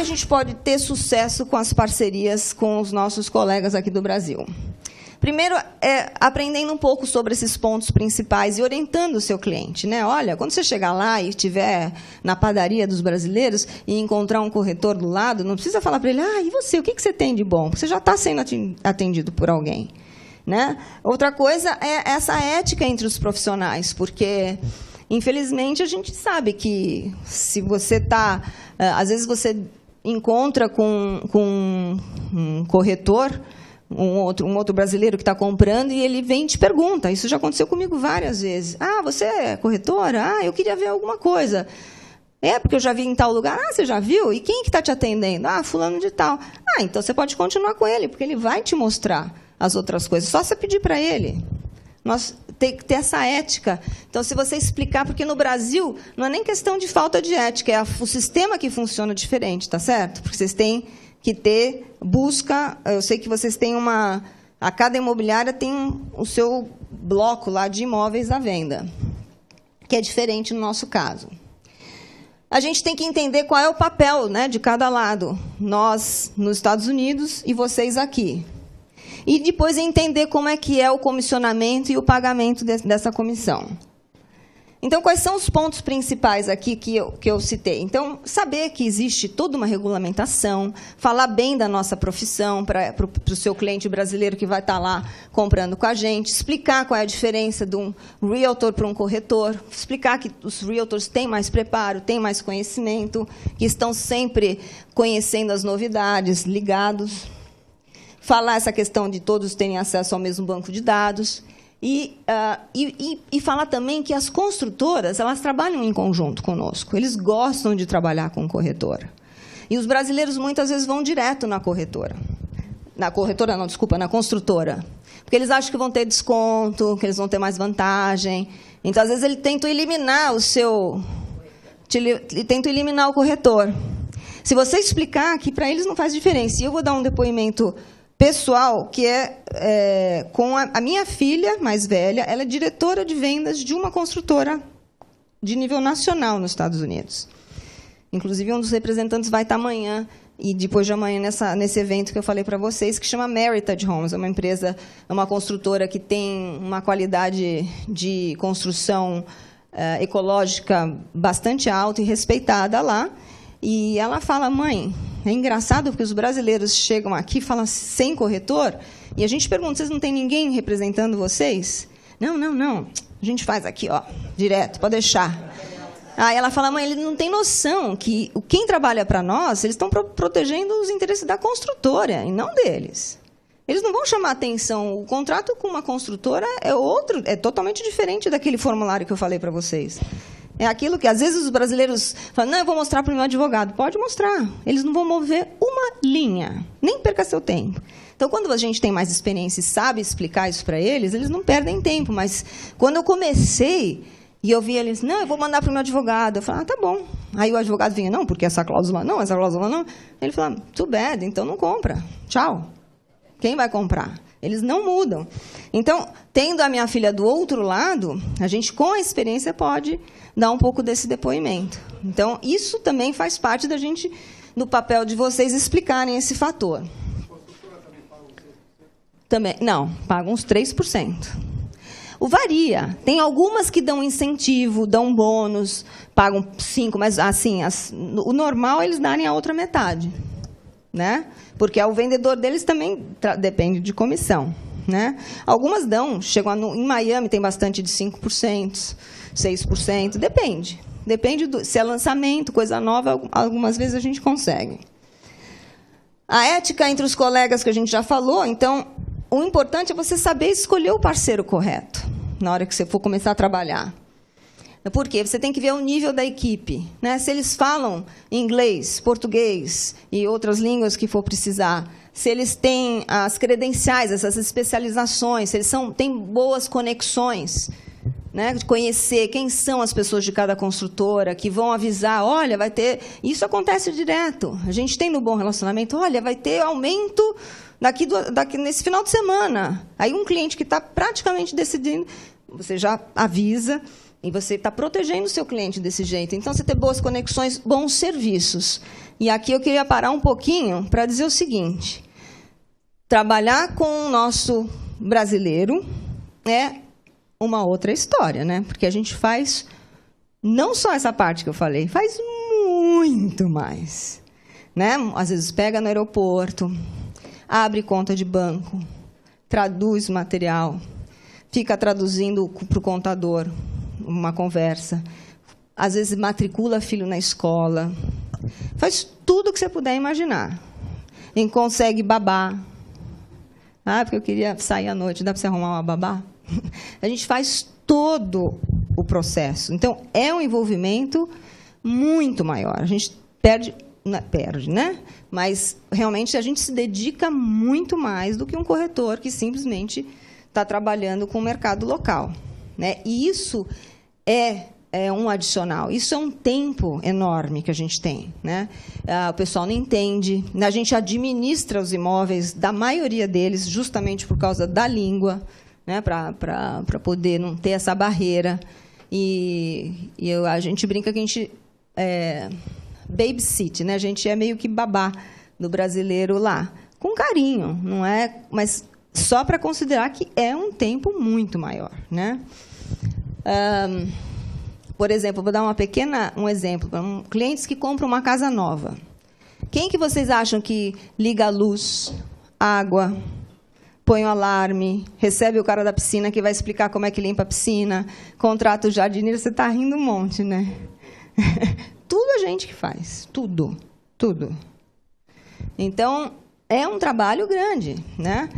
que a gente pode ter sucesso com as parcerias com os nossos colegas aqui do Brasil? Primeiro, aprendendo um pouco sobre esses pontos principais e orientando o seu cliente, né? Olha, quando você chegar lá e estiver na padaria dos brasileiros e encontrar um corretor do lado, não precisa falar para ele, e você, o que você tem de bom? Você já está sendo atendido por alguém, né? Outra coisa é essa ética entre os profissionais, porque, infelizmente, a gente sabe que se você está... Às vezes você encontra com um corretor... Um outro brasileiro que está comprando, e ele vem e te pergunta. Isso já aconteceu comigo várias vezes. Você é corretora? Eu queria ver alguma coisa. Porque eu já vi em tal lugar. Você já viu? E quem que está te atendendo? Fulano de tal. Então você pode continuar com ele, porque ele vai te mostrar as outras coisas. Só você pedir para ele. Nós tem que ter essa ética. Então, se você explicar, porque no Brasil não é nem questão de falta de ética, é o sistema que funciona diferente, tá certo? Porque vocês têm que ter busca. Eu sei que vocês têm a cada imobiliária tem o seu bloco lá de imóveis à venda, que é diferente no nosso caso. A gente tem que entender qual é o papel, né, de cada lado. Nós, nos Estados Unidos, e vocês aqui. E depois entender como é que é o comissionamento e o pagamento dessa comissão. Então, quais são os pontos principais aqui que eu citei? Então, saber que existe toda uma regulamentação, falar bem da nossa profissão para o seu cliente brasileiro que vai estar lá comprando com a gente, explicar qual é a diferença de um realtor para um corretor, explicar que os realtors têm mais preparo, têm mais conhecimento, que estão sempre conhecendo as novidades, ligados. Falar essa questão de todos terem acesso ao mesmo banco de dados. E falar também que as construtoras, elas trabalham em conjunto conosco. Eles gostam de trabalhar com corretora. E os brasileiros, muitas vezes, vão direto na corretora. Na construtora. Porque eles acham que vão ter desconto, que eles vão ter mais vantagem. Então, às vezes, eles tentam eliminar eliminar o corretor. Se você explicar que para eles não faz diferença, e eu vou dar um depoimento pessoal, que com a minha filha mais velha, ela é diretora de vendas de uma construtora de nível nacional nos Estados Unidos. Inclusive, um dos representantes vai estar amanhã e depois de amanhã nesse evento que eu falei para vocês, que chama Meritage Homes. É uma empresa, uma construtora que tem uma qualidade de construção ecológica bastante alta e respeitada lá. E ela fala, mãe, é engraçado porque os brasileiros chegam aqui e falam sem corretor, e a gente pergunta, vocês não tem ninguém representando vocês? Não. A gente faz aqui, direto, pode deixar. Aí ela fala, mãe, ele não tem noção que quem trabalha para nós, eles estão protegendo os interesses da construtora, e não deles. Eles não vão chamar atenção. O contrato com uma construtora é totalmente diferente daquele formulário que eu falei para vocês. É aquilo que, às vezes, os brasileiros falam, não, eu vou mostrar para o meu advogado. Pode mostrar. Eles não vão mover uma linha. Nem perca seu tempo. Então, quando a gente tem mais experiência e sabe explicar isso para eles, eles não perdem tempo. Mas, quando eu comecei, e eu vi eles, não, eu vou mandar para o meu advogado. Eu falei, tá bom. Aí o advogado vinha, não, porque essa cláusula não, essa cláusula não. Ele falou, too bad, então não compra. Tchau. Quem vai comprar? Eles não mudam. Então, tendo a minha filha do outro lado, a gente, com a experiência, pode dar um pouco desse depoimento. Então, isso também faz parte da gente, do papel de vocês explicarem esse fator. A construtora também paga uns 3%? Também, não, paga uns 3%. Varia. Tem algumas que dão incentivo, dão bônus, pagam 5%, mas assim, o normal é eles darem a outra metade. Né? Porque o vendedor deles também depende de comissão. Né? Algumas chegam em Miami, tem bastante de 5%, 6%, depende. Depende se é lançamento, coisa nova, algumas vezes a gente consegue. A ética entre os colegas que a gente já falou, então, o importante é você saber escolher o parceiro correto na hora que você for começar a trabalhar. Por quê? Você tem que ver o nível da equipe. Né? Se eles falam inglês, português e outras línguas que for precisar, se eles têm as credenciais, essas especializações, se eles têm boas conexões, né? De conhecer quem são as pessoas de cada construtora, que vão avisar, olha, vai ter... Isso acontece direto. A gente tem no Bom Relacionamento, olha, vai ter aumento nesse final de semana. Aí um cliente que está praticamente decidindo, você já avisa. E você está protegendo o seu cliente desse jeito. Então, você tem boas conexões, bons serviços. E aqui eu queria parar um pouquinho para dizer o seguinte. Trabalhar com o nosso brasileiro é uma outra história, né? Porque a gente faz não só essa parte que eu falei, faz muito mais. Né? Às vezes pega no aeroporto, abre conta de banco, traduz material, fica traduzindo para o contador uma conversa, às vezes matricula filho na escola, faz tudo o que você puder imaginar. E consegue babá. Ah, porque eu queria sair à noite, dá para você arrumar uma babá? A gente faz todo o processo. Então, é um envolvimento muito maior. A gente perde, né? Mas, realmente, a gente se dedica muito mais do que um corretor que simplesmente está trabalhando com o mercado local. Né? E isso é um adicional. Isso é um tempo enorme que a gente tem. Né? O pessoal não entende. A gente administra os imóveis, da maioria deles, justamente por causa da língua, né? Para poder não ter essa barreira. A gente brinca que a gente babysit, né? A gente é meio que babá do brasileiro lá. Com carinho, não é? Mas só para considerar que é um tempo muito maior. Né? Por exemplo, vou dar um exemplo. Clientes que compram uma casa nova. Quem que vocês acham que liga a luz, água, põe o alarme, recebe o cara da piscina que vai explicar como é que limpa a piscina, contrata o jardineiro? Você está rindo um monte, né? Tudo a gente que faz. Tudo. Tudo. Então, é um trabalho grande, né?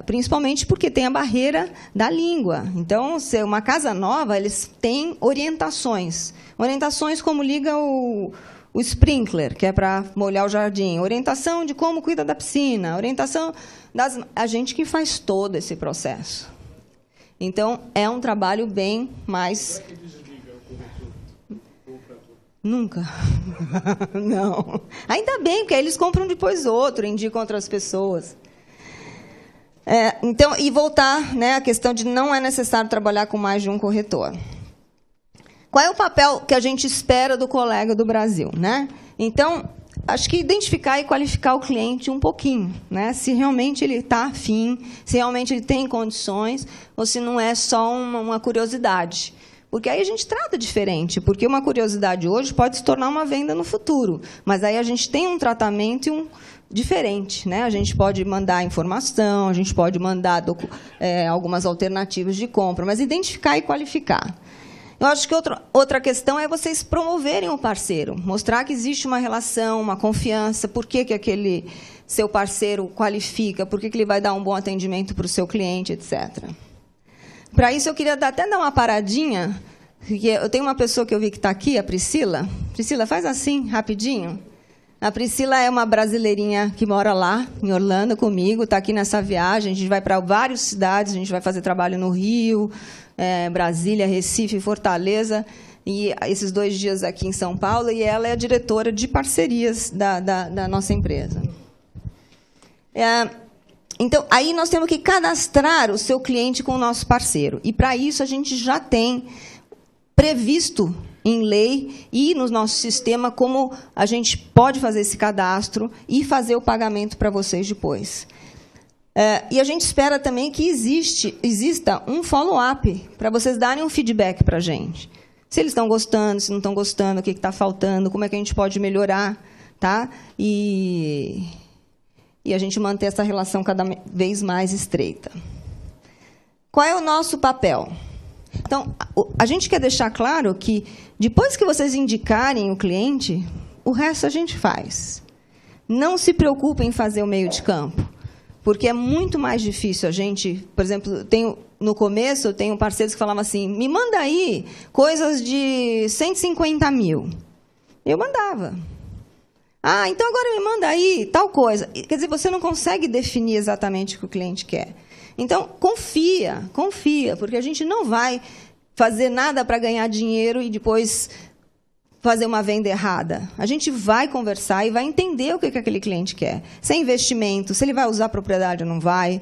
Principalmente porque tem a barreira da língua. Então, se é uma casa nova, eles têm orientações. Orientações como liga o sprinkler, que é para molhar o jardim. Orientação de como cuida da piscina. Orientação a gente que faz todo esse processo. Então, é um trabalho bem mais... Será que desliga o corretor? Nunca. Não. Ainda bem, porque aí eles compram depois outro, indicam outras pessoas. Então, e voltar, né, à questão de não é necessário trabalhar com mais de um corretor. Qual é o papel que a gente espera do colega do Brasil? Né? Então, acho que identificar e qualificar o cliente um pouquinho. Né? Se realmente ele está afim, se realmente ele tem condições, ou se não é só uma curiosidade. Porque aí a gente trata diferente, porque uma curiosidade hoje pode se tornar uma venda no futuro. Mas aí a gente tem um tratamento diferente, né? A gente pode mandar informação, a gente pode mandar algumas alternativas de compra, mas identificar e qualificar. Eu acho que outra questão é vocês promoverem o parceiro, mostrar que existe uma relação, uma confiança, por que aquele seu parceiro qualifica, por que ele vai dar um bom atendimento para o seu cliente, etc. Para isso, eu queria até dar uma paradinha, porque eu tenho uma pessoa que eu vi que está aqui, a Priscila. Priscila, faz assim, rapidinho. A Priscila é uma brasileirinha que mora lá, em Orlando, comigo, está aqui nessa viagem. A gente vai para várias cidades, a gente vai fazer trabalho no Rio, Brasília, Recife, Fortaleza, e esses 2 dias aqui em São Paulo, e ela é a diretora de parcerias da nossa empresa. Então, aí nós temos que cadastrar o seu cliente com o nosso parceiro. E, para isso, a gente já tem previsto em lei e no nosso sistema como a gente pode fazer esse cadastro e fazer o pagamento para vocês depois. E a gente espera também que exista um follow-up para vocês darem um feedback para a gente. Se eles estão gostando, se não estão gostando, o que está faltando, como é que a gente pode melhorar. Tá? E a gente manter essa relação cada vez mais estreita. Qual é o nosso papel? Então, a gente quer deixar claro que, depois que vocês indicarem o cliente, o resto a gente faz. Não se preocupem em fazer o meio de campo, porque é muito mais difícil a gente... Por exemplo, no começo, eu tenho parceiros que falavam assim, me manda aí coisas de 150 mil. Eu mandava. Ah, então agora me manda aí tal coisa. Quer dizer, você não consegue definir exatamente o que o cliente quer. Então, confia, porque a gente não vai fazer nada para ganhar dinheiro e depois fazer uma venda errada. A gente vai conversar e vai entender o que aquele cliente quer. Se é investimento, se ele vai usar a propriedade ou não vai,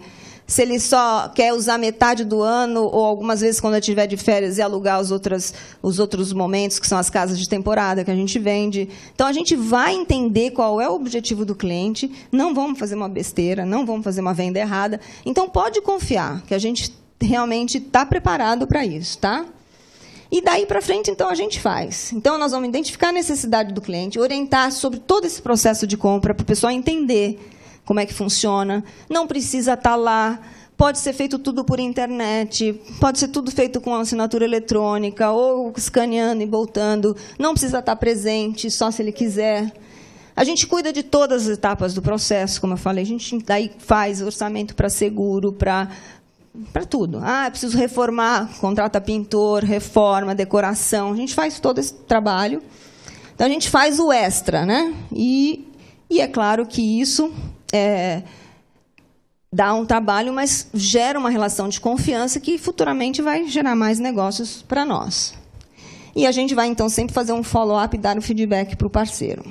se ele só quer usar metade do ano, ou algumas vezes, quando ele estiver de férias, e alugar os outros momentos, que são as casas de temporada que a gente vende. Então, a gente vai entender qual é o objetivo do cliente, não vamos fazer uma besteira, não vamos fazer uma venda errada. Então, pode confiar que a gente realmente está preparado para isso, tá? E daí para frente, então, a gente faz. Então, nós vamos identificar a necessidade do cliente, orientar sobre todo esse processo de compra, para o pessoal entender como é que funciona. Não precisa estar lá. Pode ser feito tudo por internet, pode ser tudo feito com assinatura eletrônica, ou escaneando e voltando. Não precisa estar presente, só se ele quiser. A gente cuida de todas as etapas do processo, como eu falei. A gente daí faz orçamento para seguro, para tudo. Ah, preciso reformar, contrata pintor, reforma, decoração. A gente faz todo esse trabalho. Então, a gente faz o extra, né? E é claro que isso dá um trabalho, mas gera uma relação de confiança que futuramente vai gerar mais negócios para nós. E a gente vai, então, sempre fazer um follow-up e dar um feedback para o parceiro.